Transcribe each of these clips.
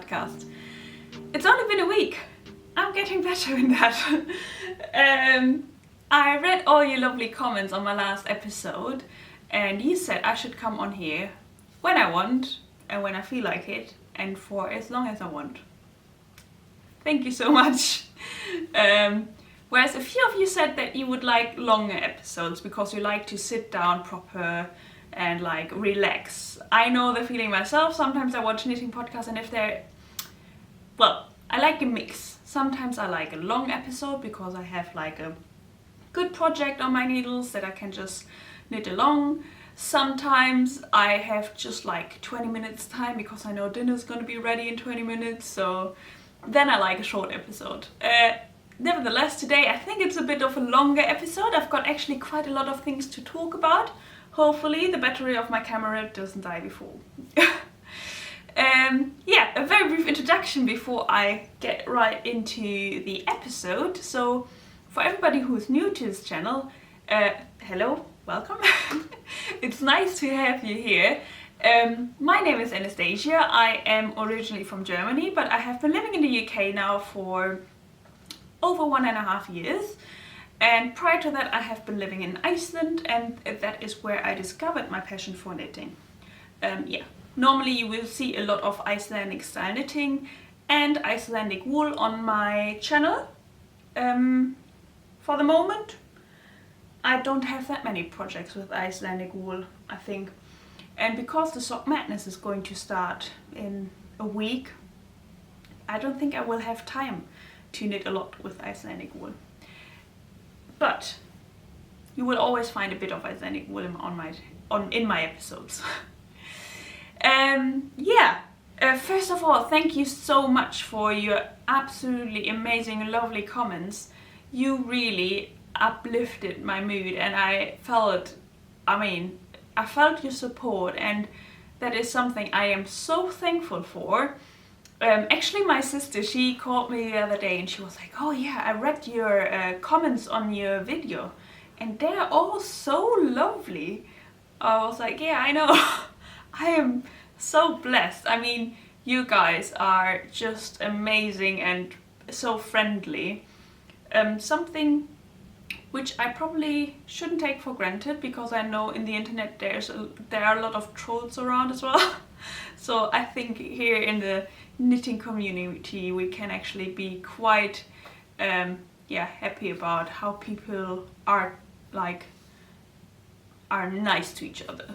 podcast. It's only been a week. I'm getting better in that. I read all your lovely comments on my last episode, and you said I should come on here when I want and when I feel like it and for as long as I want. Thank you so much. Whereas a few of you said that you would like longer episodes because you like to sit down proper and like relax. I know the feeling myself. Sometimes I watch knitting podcasts and if they're, well, I like a mix. Sometimes I like a long episode because I have like a good project on my needles that I can just knit along. Sometimes I have just like 20 minutes time because I know dinner's gonna be ready in 20 minutes, so then I like a short episode. Nevertheless, today I think it's a bit of a longer episode. I've got actually quite a lot of things to talk about. Hopefully the battery of my camera doesn't die before. Yeah, a very brief introduction before I get right into the episode. So for everybody who's new to this channel, hello, welcome. It's nice to have you here. My name is Anastasia. I am originally from Germany, but I have been living in the UK now for over 1.5 years. And prior to that I have been living in Iceland, and that is where I discovered my passion for knitting. Yeah, normally you will see a lot of Icelandic style knitting and Icelandic wool on my channel. For the moment I don't have that many projects with Icelandic wool, I think. And because the Sock Madness is going to start in a week, I don't think I will have time to knit a lot with Icelandic wool. But you will always find a bit of Icelandic wool in my episodes. Yeah, first of all, thank you so much for your absolutely amazing, lovely comments. You really uplifted my mood, and I felt your support, and that is something I am so thankful for. Actually, my sister, she called me the other day and she was like, oh yeah, I read your comments on your video and they're all so lovely. I was like, yeah, I know. I am so blessed. I mean, you guys are just amazing and so friendly. Something which I probably shouldn't take for granted, because I know in the internet there are a lot of trolls around as well. So I think here in the knitting community we can actually be quite happy about how people are nice to each other.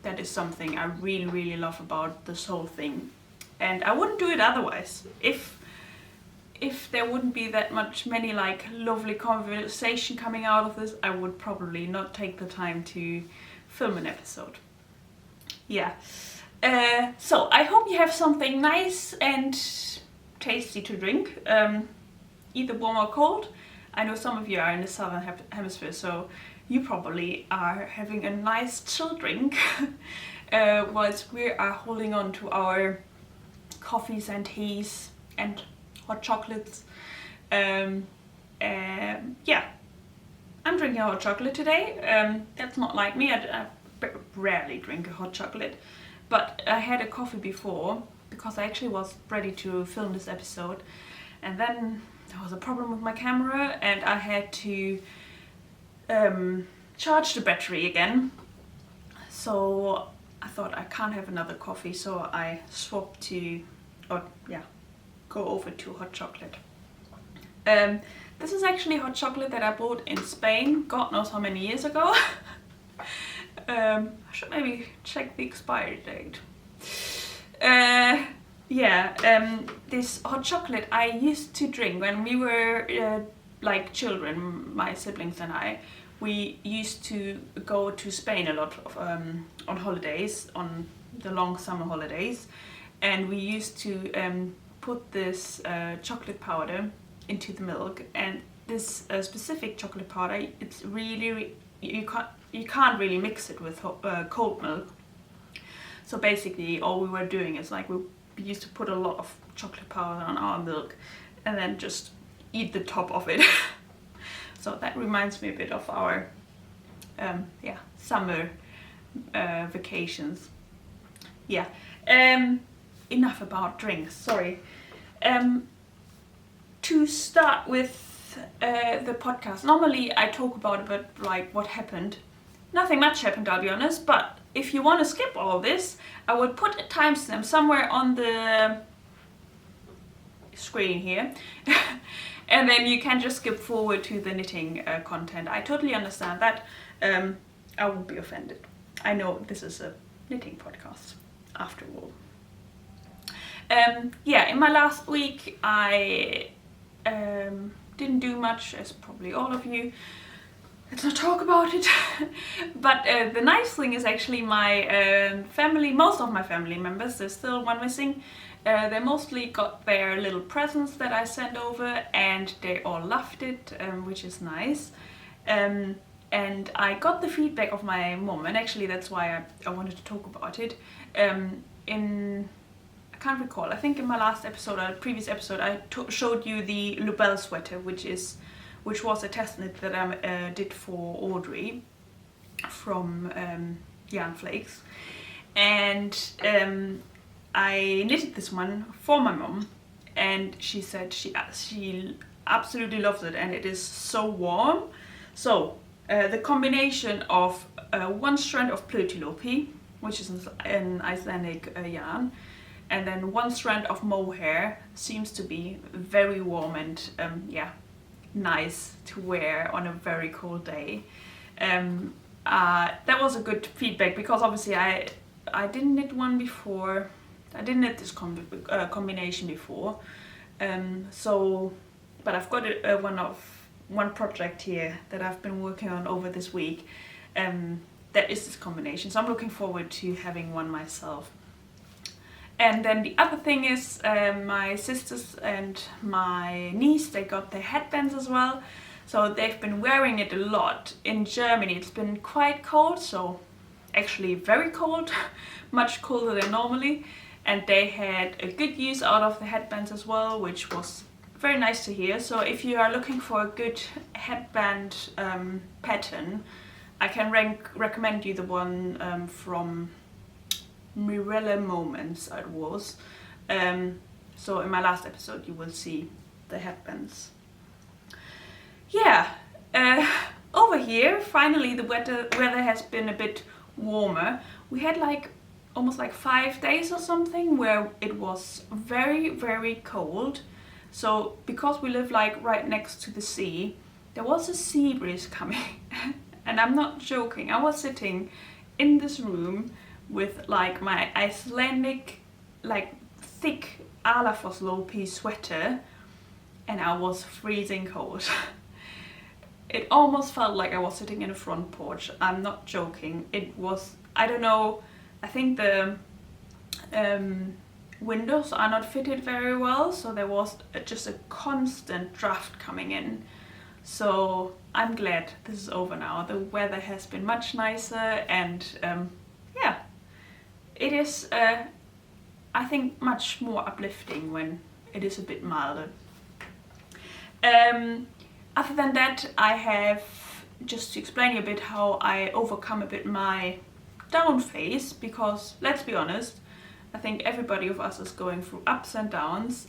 That is something I really love about this whole thing, and I wouldn't do it otherwise. If there wouldn't be that many like lovely conversation coming out of this, I would probably not take the time to film an episode. Yeah. So I hope you have something nice and tasty to drink, either warm or cold. I know some of you are in the southern hemisphere, so you probably are having a nice chill drink whilst we are holding on to our coffees and teas and hot chocolates. Yeah, I'm drinking a hot chocolate today. That's not like me, I rarely drink a hot chocolate. But I had a coffee before because I actually was ready to film this episode, and then there was a problem with my camera and I had to charge the battery again. So I thought I can't have another coffee, so I swapped go over to hot chocolate. This is actually hot chocolate that I bought in Spain, God knows how many years ago. I should maybe check the expiry date. This hot chocolate I used to drink when we were like children, my siblings and I. We used to go to Spain a lot on holidays, on the long summer holidays, and we used to put this chocolate powder into the milk, and this specific chocolate powder, it's really, you can't really mix it with cold milk. So basically all we were doing is like we used to put a lot of chocolate powder on our milk and then just eat the top of it. So that reminds me a bit of our summer vacations. Yeah. enough about drinks, sorry. To start with the podcast, normally I talk about a bit like what happened. Nothing much happened, I'll be honest, but if you want to skip all this, I will put a timestamp somewhere on the screen here. And then you can just skip forward to the knitting content. I totally understand that. I won't be offended. I know this is a knitting podcast, after all. Yeah, in my last week I didn't do much, as probably all of you. Let's not talk about it. But the nice thing is actually my family, most of my family members, there's still one missing, they mostly got their little presents that I sent over and they all loved it, which is nice. And I got the feedback of my mom, and actually that's why I wanted to talk about it. I can't recall, I think in my last episode or previous episode I showed you the Lubell sweater, which was a test knit that I did for Audrey from Yarn Flakes. And I knitted this one for my mom, and she said she absolutely loves it, and it is so warm. So the combination of one strand of Plötulopi, which is an Icelandic yarn, and then one strand of mohair seems to be very warm and yeah, nice to wear on a very cold day. That was a good feedback, because obviously I didn't knit one before. I didn't knit this combination before. But I've got one project here that I've been working on over this week. That is this combination, so I'm looking forward to having one myself. And then the other thing is my sisters and my niece, they got their headbands as well. So they've been wearing it a lot. In Germany it's been quite cold, so actually very cold, much colder than normally. And they had a good use out of the headbands as well, which was very nice to hear. So if you are looking for a good headband pattern, I can recommend you the one from Mirella Moments, it was. So in my last episode you will see the headbands. Yeah, over here finally the weather has been a bit warmer. We had almost 5 days or something where it was very, very cold. So because we live right next to the sea, there was a sea breeze coming. And I'm not joking, I was sitting in this room with my Icelandic thick Alafoss sweater, and I was freezing cold. It almost felt like I was sitting in a front porch. I'm not joking. It was, I don't know, I think the windows are not fitted very well, so there was just a constant draft coming in. So I'm glad this is over now. The weather has been much nicer, and yeah, it is I think much more uplifting when it is a bit milder. Other than that, I have, just to explain a bit how I overcome a bit my down phase, because let's be honest, I think everybody of us is going through ups and downs.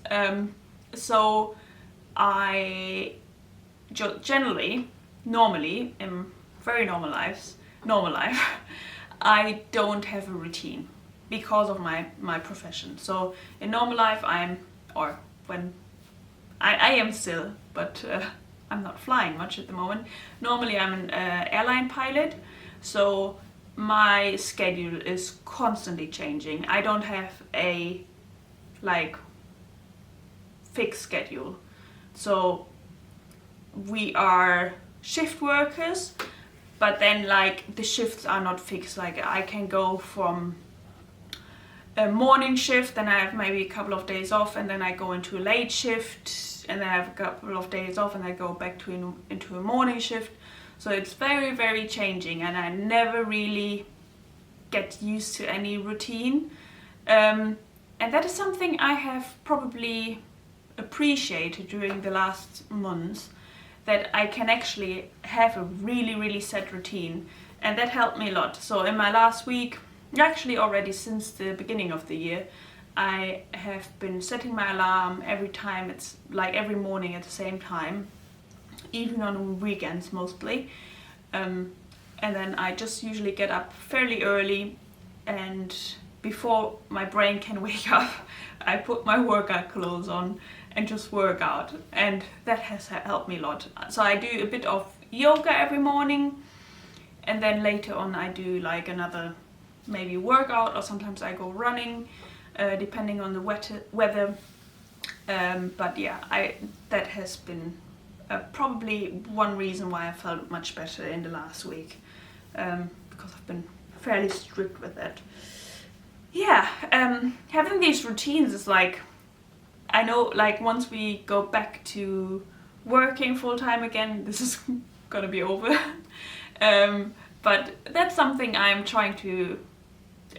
So I generally, normally, in very normal life, I don't have a routine because of my profession. So in normal life I am still, but I'm not flying much at the moment. Normally I'm an airline pilot, so my schedule is constantly changing. I don't have a fixed schedule. So we are shift workers, but then the shifts are not fixed. I can go from a morning shift, then I have maybe a couple of days off, and then I go into a late shift, and then I have a couple of days off, and I go back into a morning shift. So it's very, very changing, and I never really get used to any routine. And that is something I have probably appreciated during the last months, that I can actually have a really, really set routine, and that helped me a lot. So in my last week, actually already since the beginning of the year, I have been setting my alarm every time. It's like every morning at the same time, even on weekends mostly. And then I just usually get up fairly early, and before my brain can wake up, I put my workout clothes on and just work out, and that has helped me a lot. So I do a bit of yoga every morning, and then later on I do like another maybe workout, or sometimes I go running, depending on the weather. But yeah, that has been probably one reason why I felt much better in the last week, because I've been fairly strict with that. Yeah, having these routines is like, I know like once we go back to working full time again, this is gonna be over. But that's something I'm trying to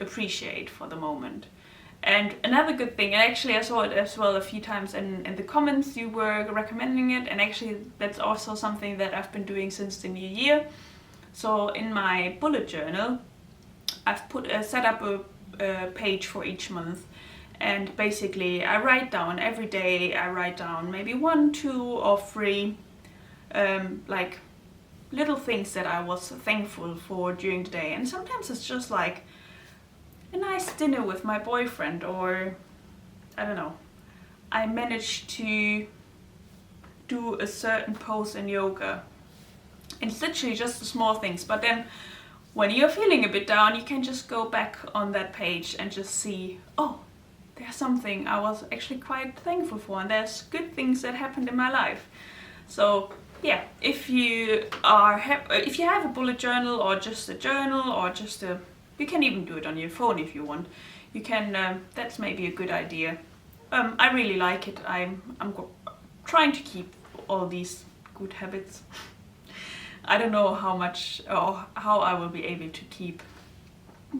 appreciate for the moment. And another good thing, and actually I saw it as well a few times in the comments, you were recommending it, and actually that's also something that I've been doing since the new year. So in my bullet journal, I've set up a page for each month, and basically I write down every day, I write down maybe 1, 2 or 3 like little things that I was thankful for during the day. And sometimes it's just like a nice dinner with my boyfriend, or I don't know, I managed to do a certain pose in yoga. It's literally just the small things, but then when you're feeling a bit down, you can just go back on that page and just see, oh, there's something I was actually quite thankful for, and there's good things that happened in my life. So yeah, if you have a bullet journal, or just a journal, or just you can even do it on your phone if you want. You can. That's maybe a good idea. I really like it. I'm trying to keep all these good habits. I don't know how much or how I will be able to keep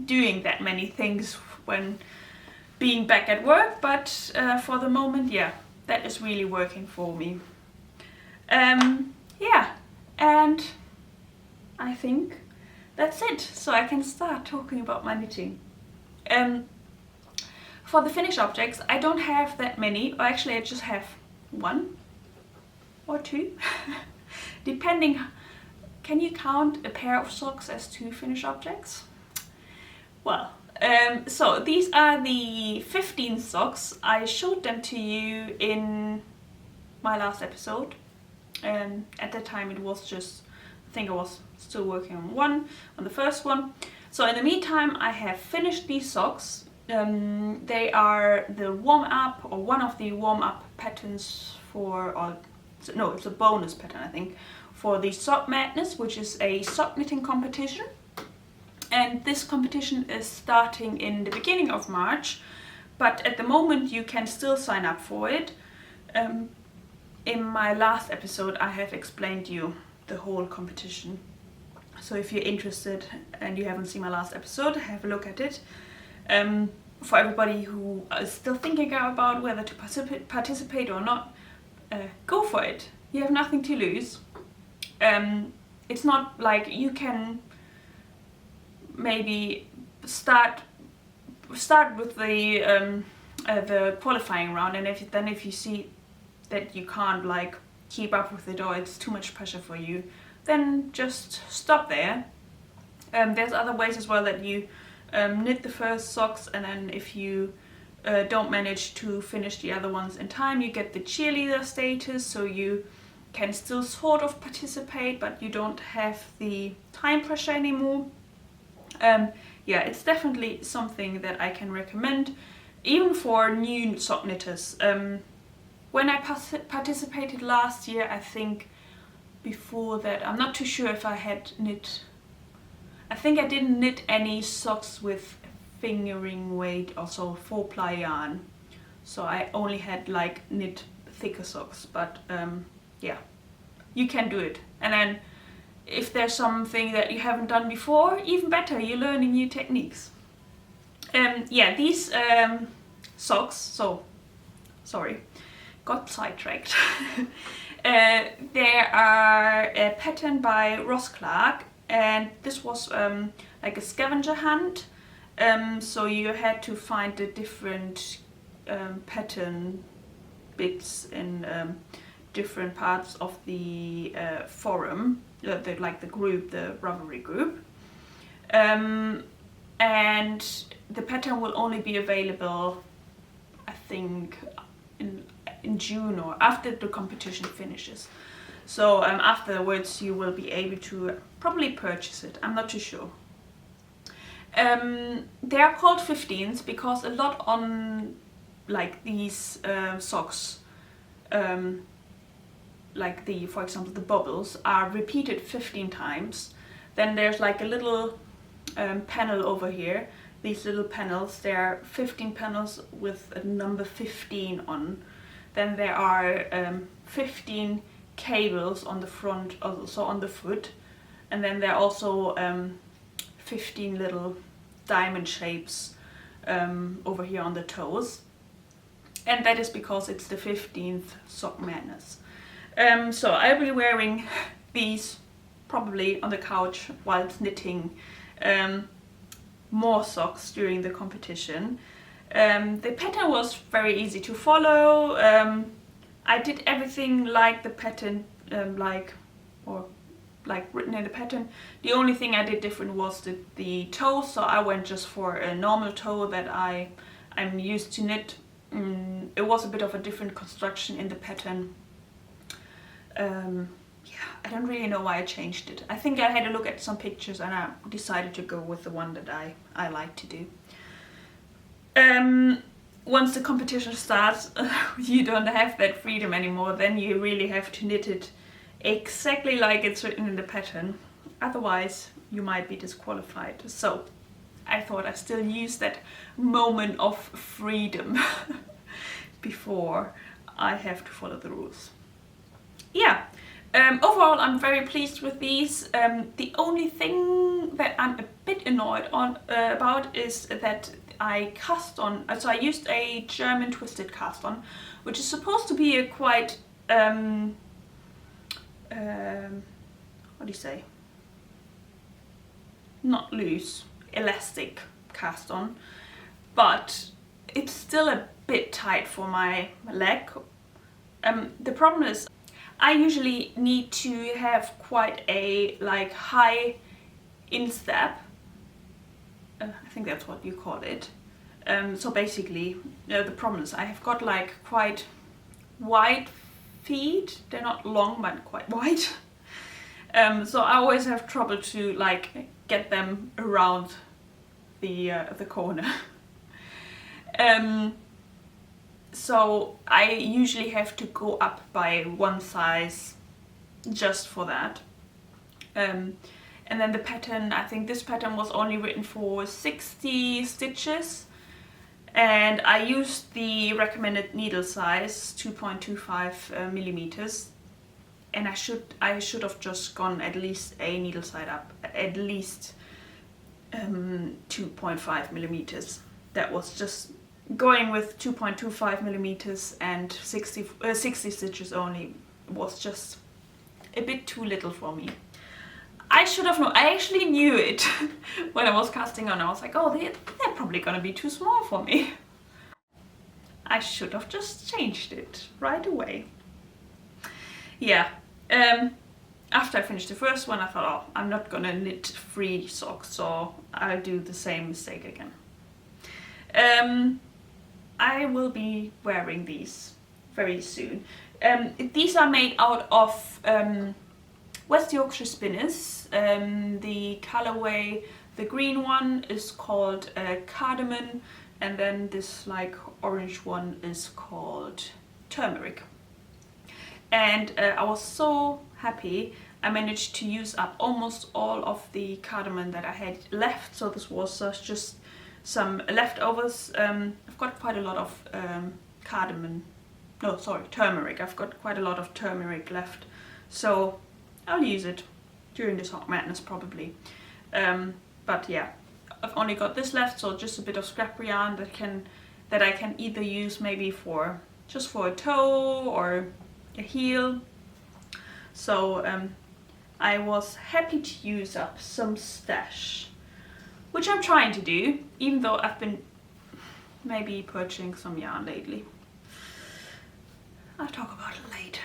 doing that many things when being back at work, but for the moment, yeah, that is really working for me. Yeah, and I think that's it. So I can start talking about my knitting. For the finished objects, I don't have that many, or actually I just have 1 or 2, depending. Can you count a pair of socks as 2 finished objects? Well, so these are the 15 socks. I showed them to you in my last episode. At that time it was just, I think I was still working on the first one. So in the meantime I have finished these socks. They are the warm-up, or one of the warm-up patterns it's a bonus pattern, I think, for the Sock Madness, which is a sock knitting competition. And this competition is starting in the beginning of March, but at the moment you can still sign up for it. In my last episode I have explained you the whole competition. So if you're interested and you haven't seen my last episode, have a look at it. For everybody who is still thinking about whether to participate or not, go for it. You have nothing to lose. It's not like you can maybe start with the qualifying round, and if you see that you can't like keep up with it, or it's too much pressure for you, then just stop there. There's other ways as well that you knit the first socks, and then if you don't manage to finish the other ones in time, you get the cheerleader status, so you can still sort of participate, but you don't have the time pressure anymore. Yeah, it's definitely something that I can recommend, even for new sock knitters. When I participated last year, I think before that, I'm not too sure if I had knit. I think I didn't knit any socks with fingering weight, also 4-ply yarn. So I only had like knit thicker socks, but yeah, you can do it. And then if there's something that you haven't done before, even better, you're learning new techniques. Yeah, these socks, so sorry, got sidetracked. They are a pattern by Ros Clarke, and this was like a scavenger hunt So you had to find the different pattern bits in different parts of the forum, like the group, the Ravelry group. And the pattern will only be available, I think, in June or after the competition finishes. So afterwards you will be able to probably purchase it. I'm not too sure. They are called 15s because a lot on like these socks, like for example the bubbles, are repeated 15 times. Then there's like a little panel over here. These little panels, there are 15 panels with a number 15 on. Then there are 15 cables on the front, also on the foot. And then there are also 15 little diamond shapes over here on the toes. And that is because it's the 15th Sock Madness. So I'll be wearing these probably on the couch whilst knitting more socks during the competition. The pattern was very easy to follow. I did everything like the pattern, like written in the pattern. The only thing I did different was the toe, so I went just for a normal toe that I'm used to knit. It was a bit of a different construction in the pattern. Yeah, I don't really know why I changed it. I think I had a look at some pictures and I decided to go with the one that I like to do. Once the competition starts, you don't have that freedom anymore. Then you really have to knit it exactly like it's written in the pattern. Otherwise, you might be disqualified. So I thought I still use that moment of freedom before I have to follow the rules. Yeah, overall I'm very pleased with these. The only thing that I'm a bit annoyed about is that I cast on, so I used a German twisted cast on, which is supposed to be a quite, what do you say, not loose, elastic cast on, but it's still a bit tight for my leg. The problem is I usually need to have quite a high instep. I think that's what you call it. So basically, the problem is I have got quite wide feet. They're not long, but quite wide. So I always have trouble to get them around the corner. So I usually have to go up by one size just for that. And then the pattern, I think this pattern was only written for 60 stitches. And I used the recommended needle size, 2.25 millimeters. And I should have just gone at least a needle size up, at least 2.5 millimeters. That was just going with 2.25 millimeters and 60 stitches only was just a bit too little for me. I should have known. I actually knew it when I was casting on. I was like, oh, they're probably gonna be too small for me. I should have just changed it right away. Yeah. After I finished the first one, I thought, oh, I'm not gonna knit 3 socks, so I'll do the same mistake again. I will be wearing these very soon. These are made out of West Yorkshire spinners. The colorway, the green one is called cardamom, and then this orange one is called turmeric. And I was so happy I managed to use up almost all of the cardamom that I had left, so this was just some leftovers. I've got quite a lot of turmeric. I've got quite a lot of turmeric left, so I'll use it during this Sock Madness probably. But yeah, I've only got this left, so just a bit of scrap yarn that I can either use maybe just for a toe or a heel. So I was happy to use up some stash. which I'm trying to do, even though I've been maybe purchasing some yarn lately. I'll talk about it later.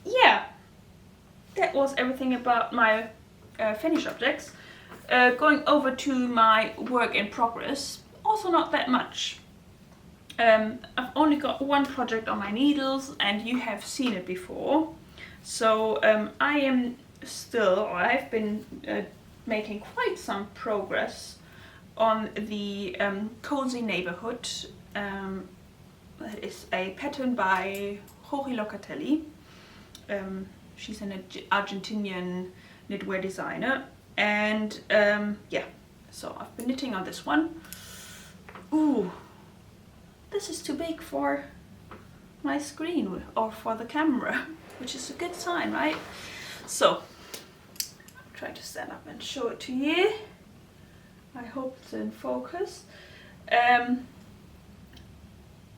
Yeah, that was everything about my finished objects. Going over to my work in progress, also not that much. I've only got one project on my needles, and you have seen it before. So I am still, or I've been making quite some progress on the Cozy Neighborhood. That is a pattern by Joji Locatelli. She's an Argentinian knitwear designer, and yeah, so I've been knitting on this one. Ooh, this is too big for my screen or for the camera, which is a good sign, right? So I'll try to stand up and show it to you. I hope it's in focus.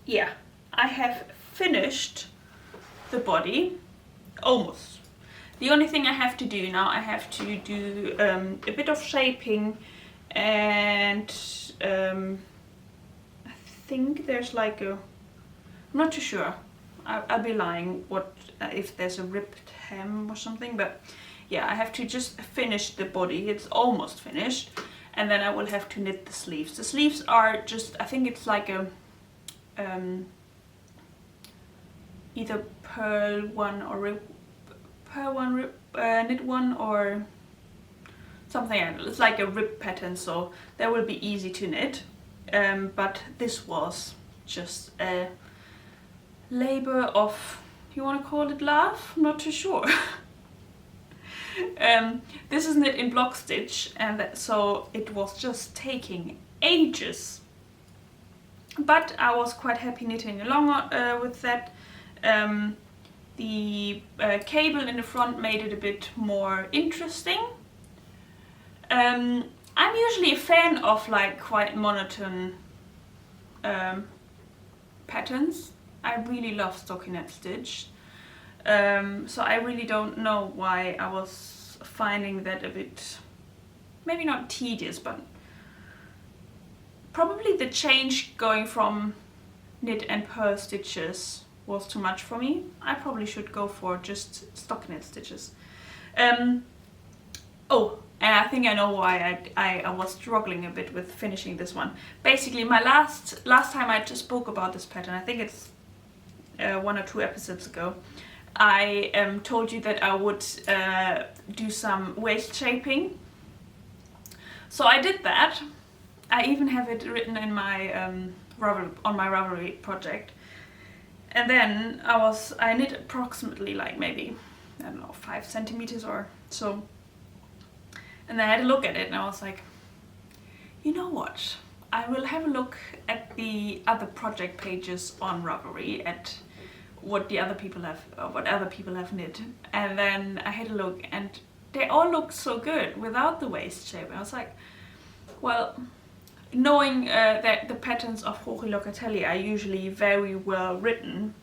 Yeah, I have finished the body, almost. The only thing I have to do now, I have to do a bit of shaping, and I think there's like a, I'm not too sure, I'll be lying what if there's a ripped hem or something, but yeah, I have to just finish the body. It's almost finished, and then I will have to knit the sleeves. The sleeves are just, I think it's like a either purl one or knit one or something like that. It's like a rib pattern, so that will be easy to knit. But this was just a labor of, you want to call it love? I'm not too sure. This is knit in block stitch, and so it was just taking ages. But I was quite happy knitting along with that. The cable in the front made it a bit more interesting. I'm usually a fan of like quite monotone patterns. I really love stockinette stitch. So I really don't know why I was finding that a bit, maybe not tedious, but probably the change going from knit and purl stitches was too much for me. I probably should go for just stockinette stitches. Oh, and I think I know why I was struggling a bit with finishing this one. Basically, my last time I just spoke about this pattern, I think it's 1 or 2 episodes ago, I told you that I would do some waist shaping. So I did that. I even have it written in my on my Ravelry project. And then I knit approximately like maybe, I don't know, 5 centimeters or so. And then I had a look at it and I was like, you know what? I will have a look at the other project pages on Ravelry at what the other people have, what other people have knit. And then I had a look and they all looked so good without the waist shape. And I was like, well, knowing that the patterns of Joji Locatelli are usually very well written,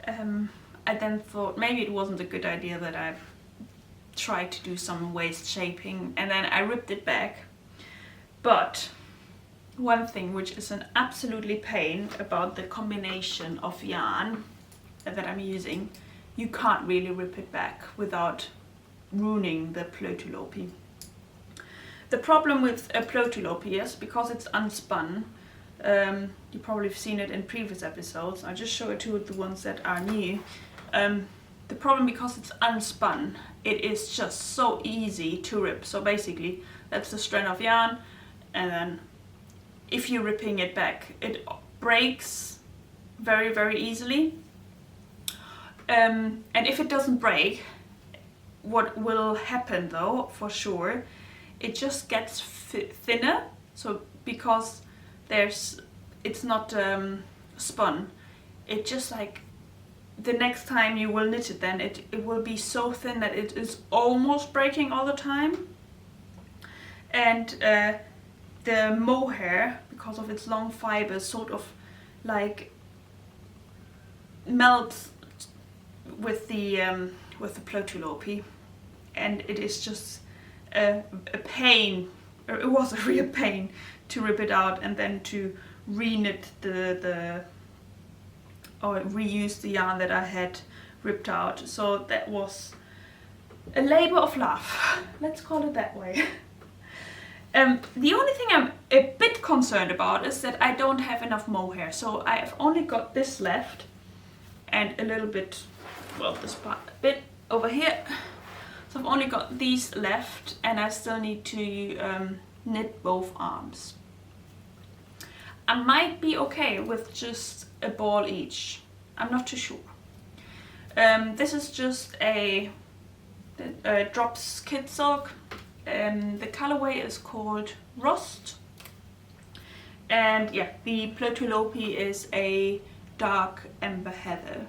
I then thought maybe it wasn't a good idea that I tried to do some waist shaping, and then I ripped it back. But one thing which is an absolutely pain about the combination of yarn that I'm using, you can't really rip it back without ruining the plötulopi. The problem with a plötulopi is because it's unspun. You probably have seen it in previous episodes. I'll just show it to the ones that are new. The problem, because it's unspun, it is just so easy to rip. So basically, that's the strand of yarn, and then if you're ripping it back, it breaks very, very easily. And if it doesn't break, what will happen though, for sure, it just gets thinner. So because it's not spun, it just like, the next time you will knit it, then it will be so thin that it is almost breaking all the time. And the mohair, because of its long fibers, sort of like melts with the plötulopi, and it is just a pain, or it was a real pain to rip it out and then to re-knit or reuse the yarn that I had ripped out. So that was a labor of love, let's call it that way. The only thing I'm a bit concerned about is that I don't have enough mohair, so I have only got this left and a little bit, well, this part a bit over here. So I've only got these left, and I still need to knit both arms. I might be okay with just a ball each. I'm not too sure. This is just a Drops Kid Silk. The colorway is called Rust, and yeah, the Plötulopi is a dark amber heather.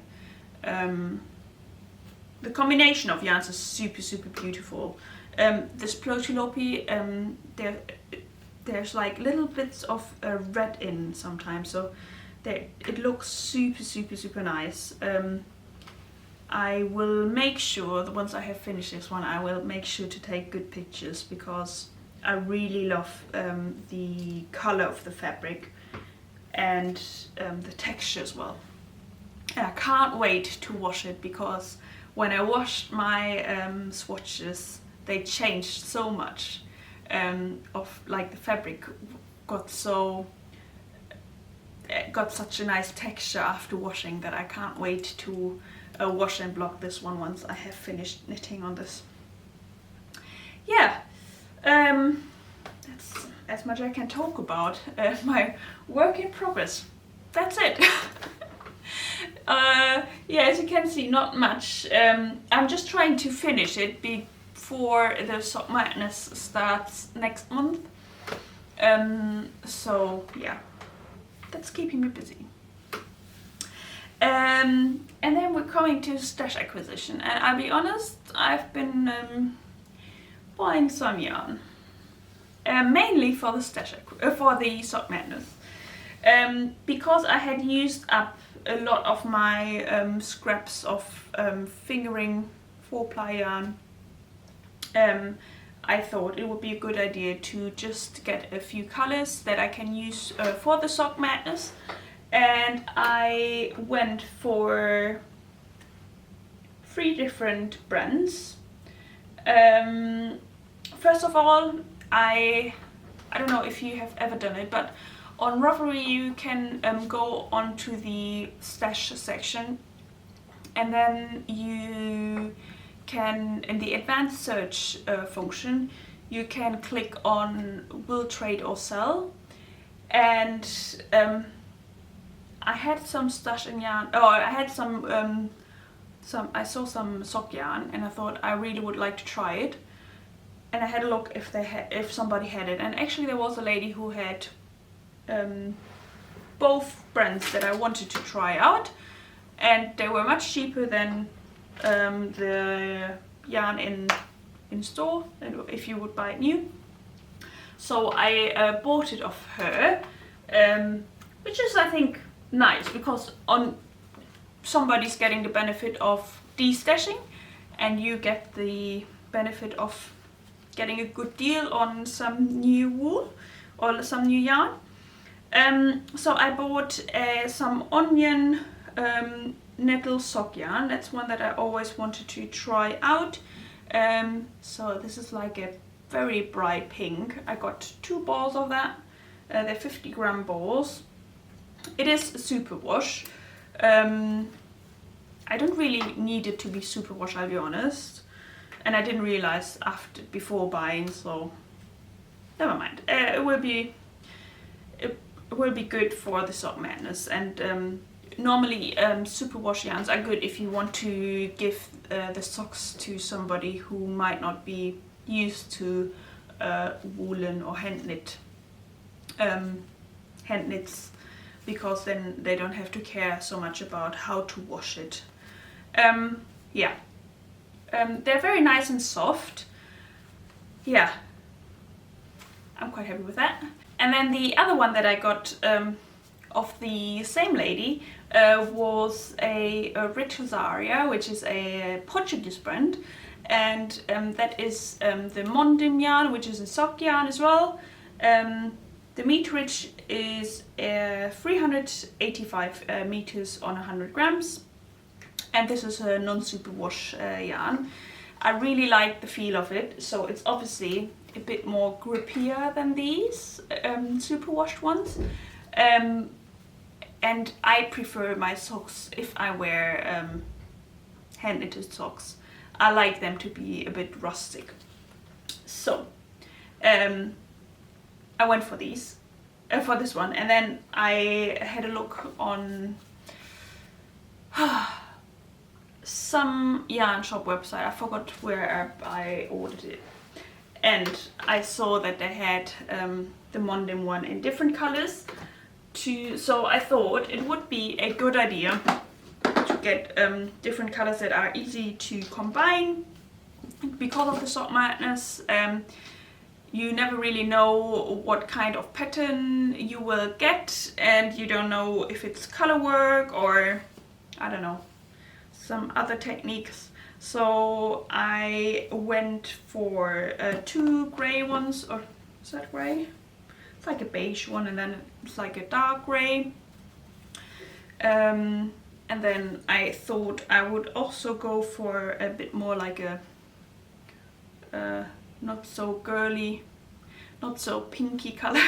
The combination of yarns is super beautiful. This Plötulopi, there's like little bits of red in sometimes, so it looks super nice. I will make sure that once I have finished this one, I will make sure to take good pictures, because I really love the color of the fabric and the texture as well. And I can't wait to wash it, because when I washed my swatches, they changed so much. Of like the fabric got such a nice texture after washing that I can't wait to wash and block this one once I have finished knitting on this. Yeah, that's as much I can talk about my work in progress. That's it. Yeah, as you can see, not much. I'm just trying to finish it before the Sock Madness starts next month. So yeah, that's keeping me busy. And then we're coming to stash acquisition, and I'll be honest, I've been buying some yarn, mainly for the for the Sock Madness, because I had used up a lot of my scraps of fingering 4-ply yarn. I thought it would be a good idea to just get a few colors that I can use for the Sock Madness. And I went for 3 different brands. First of all, I don't know if you have ever done it, but on Ravelry you can go onto the stash section, and then you can, in the advanced search function, you can click on will trade or sell. And I had some stash in yarn. Oh, I had some. I saw some sock yarn, and I thought I really would like to try it. And I had a look if somebody had it, and actually there was a lady who had both brands that I wanted to try out, and they were much cheaper than the yarn in store, if you would buy it new. So I bought it off her, which is, I think, nice, because somebody's getting the benefit of destashing, and you get the benefit of getting a good deal on some new wool or some new yarn. So I bought some onion nettle sock yarn. That's one that I always wanted to try out. So this is like a very bright pink. I got 2 balls of that. They're 50-gram balls. It is a superwash. I don't really need it to be superwash, I'll be honest. And I didn't realize before buying, so never mind. It will be good for the Sock Madness. And normally superwash yarns are good if you want to give the socks to somebody who might not be used to woolen or hand knits, because then they don't have to care so much about how to wash it. Yeah, they're very nice and soft. Yeah, I'm quite happy with that. And then the other one that I got of the same lady was a Rituzaria, which is a Portuguese brand, and that is the Mondim yarn, which is a sock yarn as well. The meterage is 385 meters on 100 grams, and this is a non-superwash yarn. I really like the feel of it, so it's obviously a bit more grippier than these superwashed ones. And I prefer my socks, if I wear hand knitted socks, I like them to be a bit rustic. So I went for these, for this one, and then I had a look on some yarn shop website. I forgot where I ordered it, and I saw that they had the Mondim one in different colors. So I thought it would be a good idea to get different colors that are easy to combine. Because of the sock madness, you never really know what kind of pattern you will get, and you don't know if it's color work or, I don't know, some other techniques. So I went for 2 grey ones, or is that grey? It's like a beige one, and then it's like a dark grey. And then I thought I would also go for a bit more like a not so girly, not so pinky color,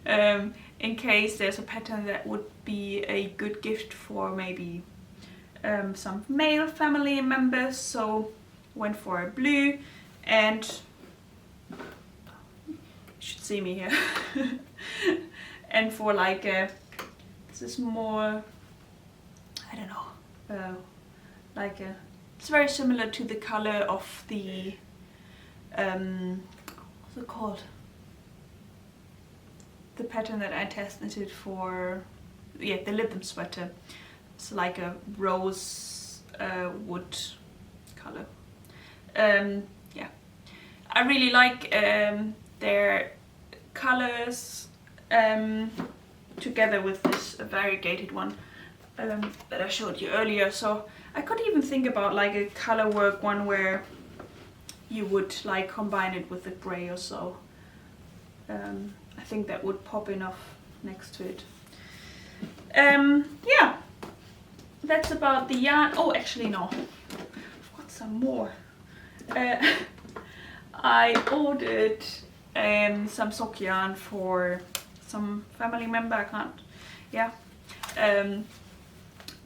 in case there's a pattern that would be a good gift for maybe some male family members. So went for a blue, and you should see me here. And for like this is more, I don't know, it's very similar to the color of the what's it called? The pattern that I test knitted for, the Libum sweater. It's like a rose wood color. I really like their colors together with this variegated one that I showed you earlier. So I could even think about like a color work one where you would like combine it with the grey or so. I think that would pop enough next to it. Yeah, that's about the yarn. Oh, actually no, I've got some more. I ordered some sock yarn for some family member. I can't,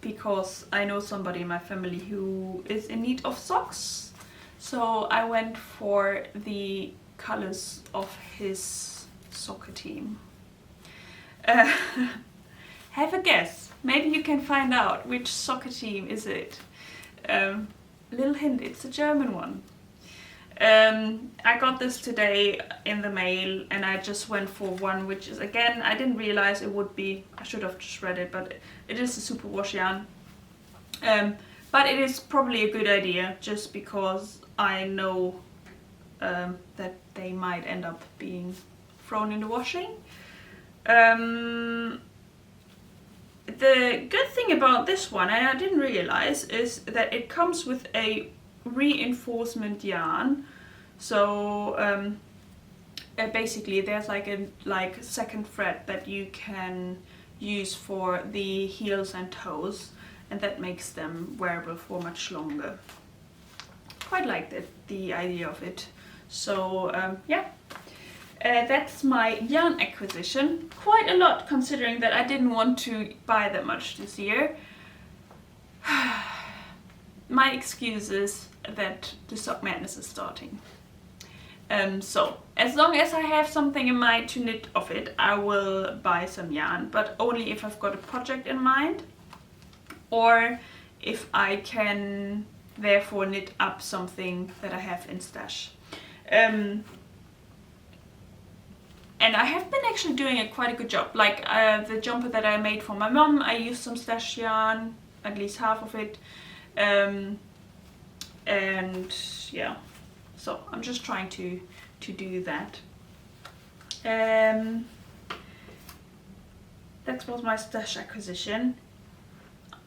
because I know somebody in my family who is in need of socks. So I went for the colors of his soccer team. Have a guess. Maybe you can find out which soccer team is it. Little hint, it's a German one. I got this today in the mail, and I just went for one which is, again, I didn't realize it would be, I should have just read it, but it is a superwash yarn. But it is probably a good idea, just because I know that they might end up being thrown in the washing. The good thing about this one, and I didn't realize, is that it comes with a reinforcement yarn. So basically there's like a second thread that you can use for the heels and toes, and that makes them wearable for much longer. Quite like the idea of it. So yeah, that's my yarn acquisition. Quite a lot, considering that I didn't want to buy that much this year. My excuse is that the sock madness is starting. So as long as I have something in mind to knit of it, I will buy some yarn, but only if I've got a project in mind, or if I can therefore knit up something that I have in stash. And I have been actually doing quite a good job. Like the jumper that I made for my mom, I used some stash yarn, at least half of it. And yeah, so I'm just trying to do that. That was my stash acquisition.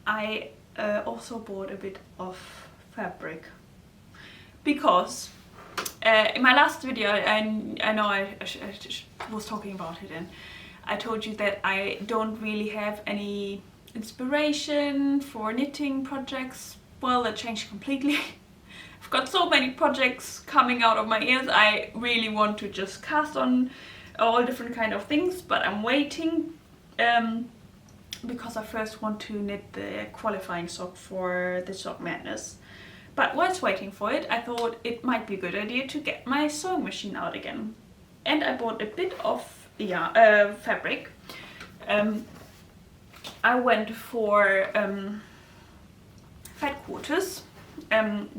I also bought a bit of fabric. because in my last video, I know I was talking about it, and I told you that I don't really have any inspiration for knitting projects. Well, that changed completely. I've got so many projects coming out of my ears. I really want to just cast on all different kind of things, but I'm waiting because I first want to knit the qualifying sock for the Sock Madness. But whilst waiting for it, I thought it might be a good idea to get my sewing machine out again. And I bought a bit of fabric. I went for fat quarters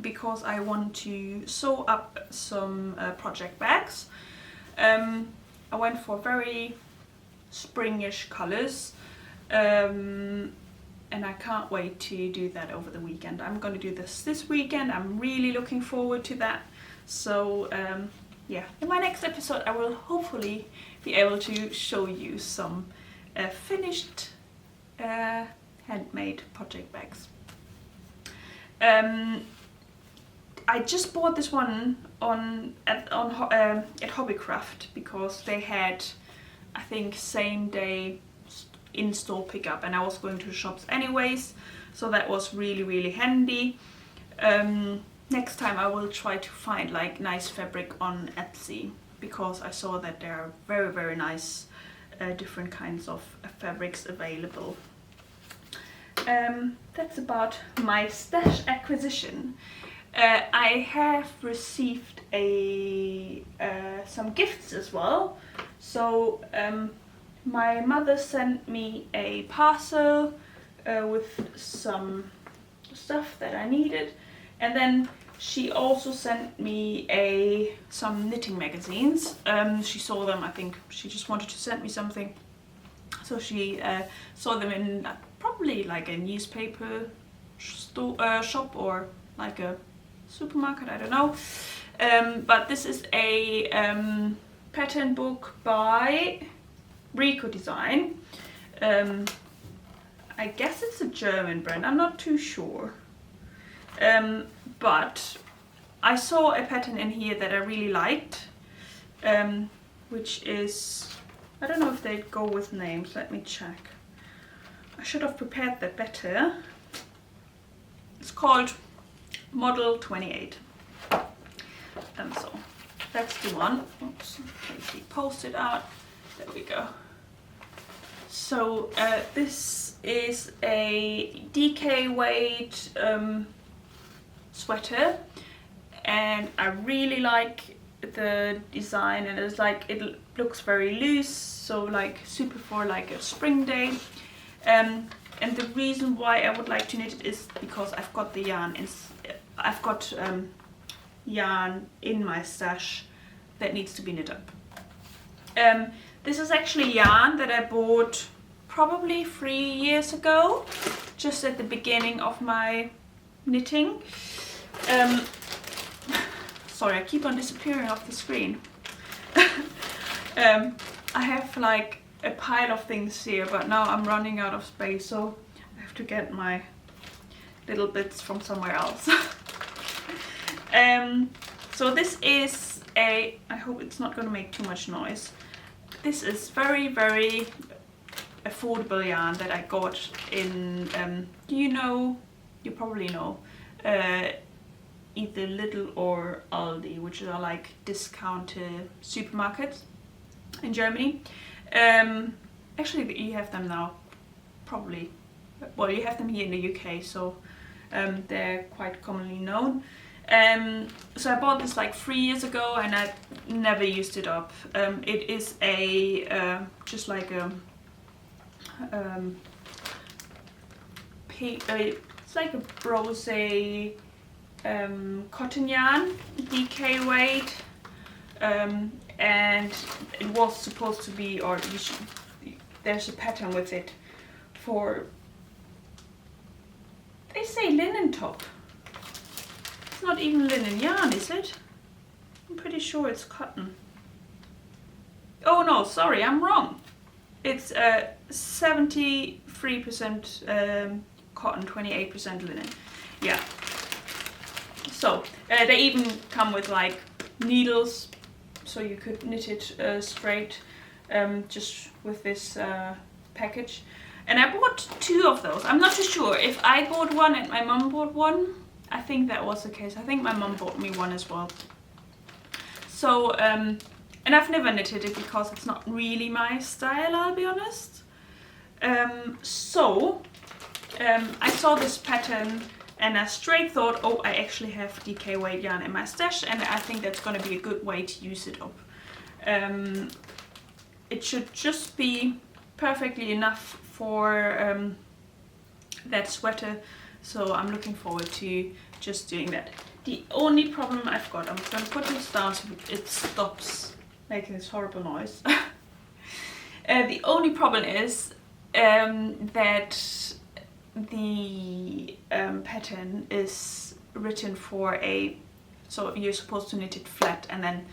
because I want to sew up some project bags. I went for very springish colors, and I can't wait to do that over the weekend. I'm going to do this weekend. I'm really looking forward to that. So yeah, in my next episode I will hopefully be able to show you some finished handmade project bags. I just bought this one at Hobbycraft because they had, I think, same day in-store pickup, and I was going to shops anyways, so that was really handy. Next time I will try to find like nice fabric on Etsy, because I saw that there are very nice different kinds of fabrics available. That's about my stash acquisition. I have received some gifts as well. So my mother sent me a parcel with some stuff that I needed, and then she also sent me some knitting magazines. She saw them, I think she just wanted to send me something, so she saw them in probably like a newspaper shop or like a supermarket, I don't know. But this is a pattern book by Rico Design. I guess it's a German brand, I'm not too sure. But I saw a pattern in here that I really liked, which is, I don't know if they go with names, let me check. I should have prepared that better. It's called Model 28. So that's the one. Oops, quickly post it out. There we go. So this is a DK weight sweater, and I really like the design, and it's like, it looks very loose, so like super for like a spring day. And the reason why I would like to knit it is because I've got the yarn yarn in my stash that needs to be knit up. This is actually yarn that I bought probably 3 years ago, just at the beginning of my knitting. Sorry, I keep on disappearing off the screen. I have like a pile of things here, but now I'm running out of space, so I have to get my little bits from somewhere else. So this is I hope it's not going to make too much noise. This is very affordable yarn that I got in, you probably know, either Lidl or Aldi, which are like discounted supermarkets in Germany. Actually, you have them now, probably. Well, you have them here in the UK, so they're quite commonly known. So I bought this like 3 years ago, and I never used it up. It is just like a it's like a brose cotton yarn, DK weight, and it was supposed to be, or there's a pattern with it for, they say linen top. It's not even linen yarn, is it? I'm pretty sure it's cotton. Oh no, sorry, I'm wrong. It's 73% cotton, 28% linen. Yeah. So they even come with like needles, so you could knit it straight just with this package. And I bought 2 of those. I'm not too sure if I bought one and my mum bought one. I think that was the case. I think my mum bought me one as well. So, and I've never knitted it because it's not really my style, I'll be honest. I saw this pattern and I straight thought, oh, I actually have DK weight yarn in my stash, and I think that's going to be a good way to use it up. It should just be perfectly enough for that sweater, so I'm looking forward to just doing that. The only problem I've got, I'm going to put this down so it stops making this horrible noise. The only problem is that the pattern is written for so you're supposed to knit it flat and then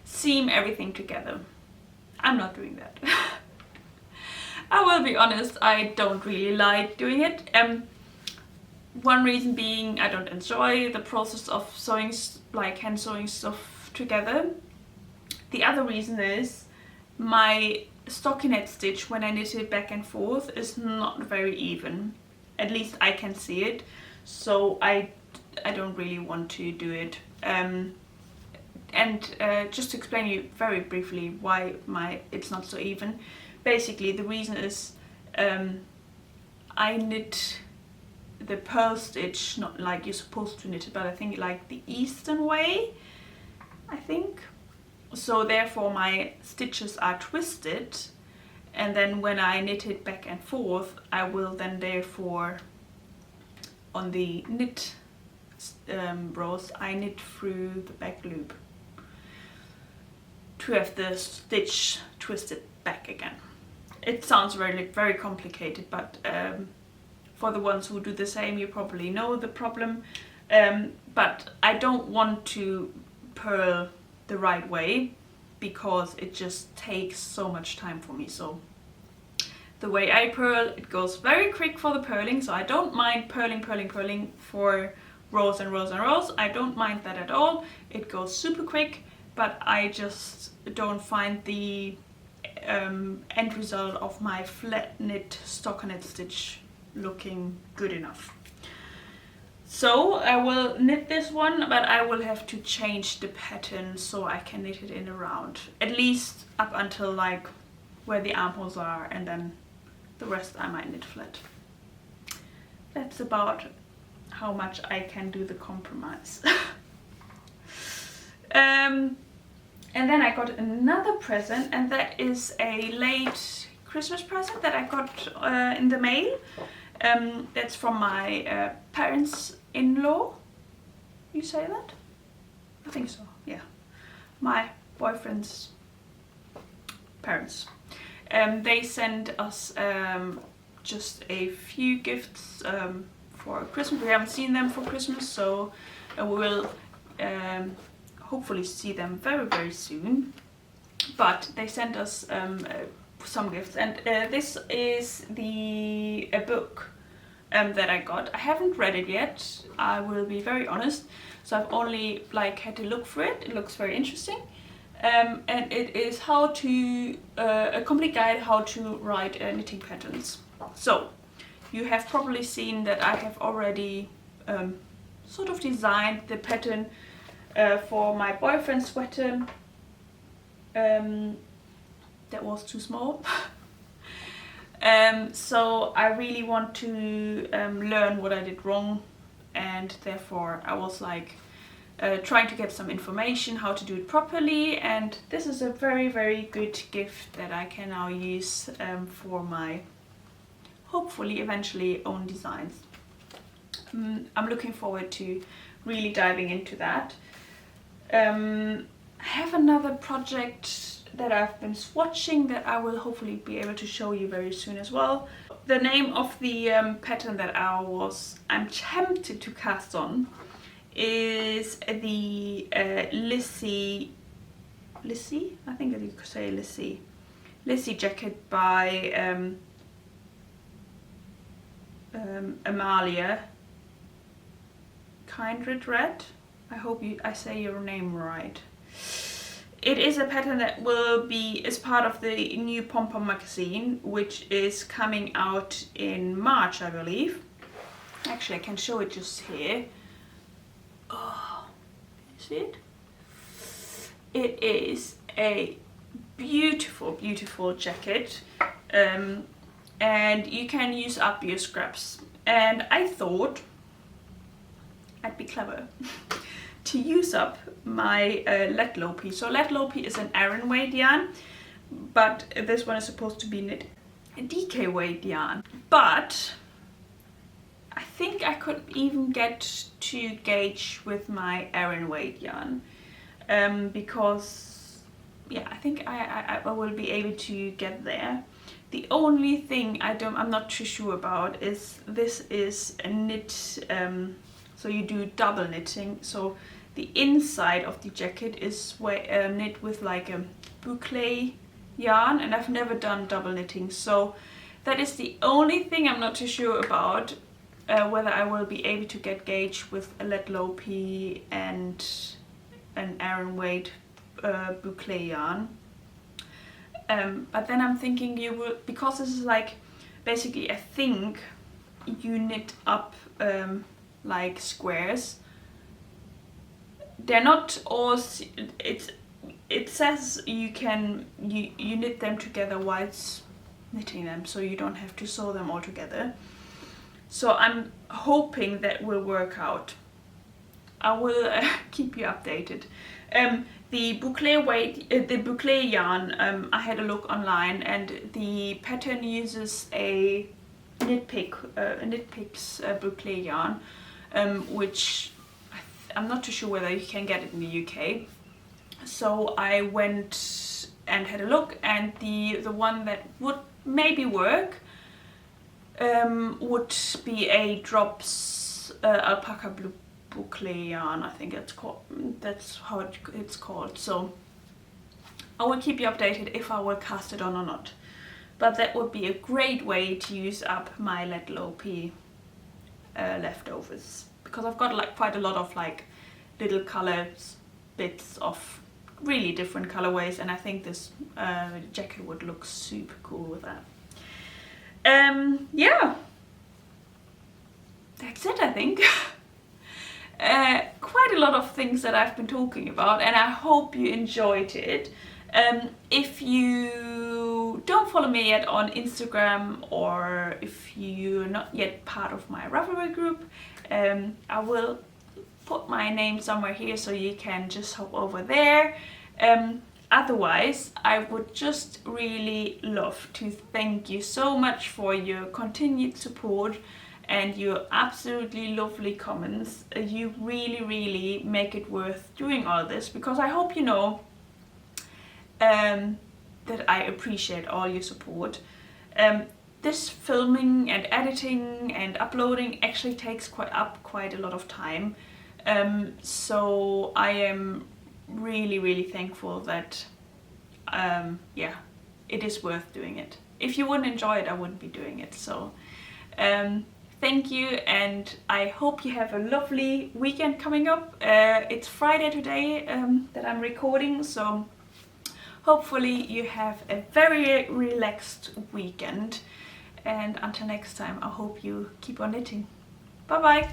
seam everything together. I'm not doing that. I will be honest, I don't really like doing it. One reason being I don't enjoy the process of sewing, like hand sewing stuff together. The other reason is my stockinette stitch, when I knit it back and forth, is not very even. At least I can see it, so I don't really want to do it. Just to explain you very briefly why it's not so even. Basically, the reason is I knit the purl stitch not like you're supposed to knit it, but I think like the Eastern way, I think. So therefore my stitches are twisted, and then when I knit it back and forth, I will then therefore on the knit rows I knit through the back loop to have the stitch twisted back again. It sounds very complicated, but for the ones who do the same, you probably know the problem. But I don't want to purl the right way because it just takes so much time for me. So the way I purl, it goes very quick for the purling, so I don't mind purling for rows and rows and rows. I don't mind that at all. It goes super quick, but I just don't find the end result of my flat knit stockinette stitch looking good enough. So I will knit this one, but I will have to change the pattern so I can knit it in a round, at least up until like where the armholes are, and then the rest I might knit flat. That's about how much I can do the compromise. And then I got another present, and that is a late Christmas present that I got in the mail. That's from my parents-in-law. You say that? I think so, yeah. My boyfriend's parents. They sent us just a few gifts for Christmas. We haven't seen them for Christmas, so we will hopefully see them very soon. But they sent us some gifts, and this is a book that I got. I haven't read it yet, I will be very honest, so I've only like had to look for it. It looks very interesting, and it is how to a complete guide how to write knitting patterns. So you have probably seen that I have already sort of designed the pattern for my boyfriend's sweater. That was too small. So I really want to learn what I did wrong, and therefore I was like trying to get some information how to do it properly, and this is a very good gift that I can now use for my hopefully eventually own designs. I'm looking forward to really diving into that. I have another project that I've been swatching that I will hopefully be able to show you very soon as well. The name of the pattern that I'm tempted to cast on is the Lisse, I think you could say Lisse jacket by Amalia, Kindred Red, I hope I say your name right. It is a pattern that is part of the new Pom Pom magazine, which is coming out in March, I believe. Actually, I can show it just here. Oh, see it? It is a beautiful, beautiful jacket, and you can use up your scraps. And I thought I'd be clever to use up my Locatelli. So Locatelli is an Aran weight yarn, but this one is supposed to be knit a DK weight yarn. But I think I could even get to gauge with my Aran weight yarn, because yeah, I think I will be able to get there. The only thing I'm not too sure about is this is a knit, so you do double knitting. So the inside of the jacket is knit with like a boucle yarn, and I've never done double knitting, so that is the only thing I'm not too sure about, whether I will be able to get gauge with a Locatelli and an Aran weight boucle yarn. But then I'm thinking you will, because this is like basically, I think you knit up like squares. They're not all, it says you knit them together whilst knitting them, so you don't have to sew them all together. So I'm hoping that will work out. I will keep you updated. The boucle yarn, I had a look online, and the pattern uses a Knitpicks boucle yarn, which I'm not too sure whether you can get it in the UK. So I went and had a look, and the one that would maybe work would be a Drops alpaca boucle yarn, I think it's called. That's how it's called. So I will keep you updated if I will cast it on or not. But that would be a great way to use up my Locatelli leftovers, because I've got like quite a lot of like little colors, bits of really different colorways, and I think this jacket would look super cool with that. Yeah, that's it, I think. Quite a lot of things that I've been talking about, and I hope you enjoyed it. If you don't follow me yet on Instagram, or if you're not yet part of my Ravelry group, I will put my name somewhere here so you can just hop over there. Otherwise, I would just really love to thank you so much for your continued support and your absolutely lovely comments. You really, really make it worth doing all this, because I hope you know that I appreciate all your support. This filming and editing and uploading actually takes quite a lot of time. So I am really, really thankful that yeah, it is worth doing it. If you wouldn't enjoy it, I wouldn't be doing it. So thank you, and I hope you have a lovely weekend coming up. It's Friday today that I'm recording, so hopefully you have a very relaxed weekend, and until next time, I hope you keep on knitting. Bye bye!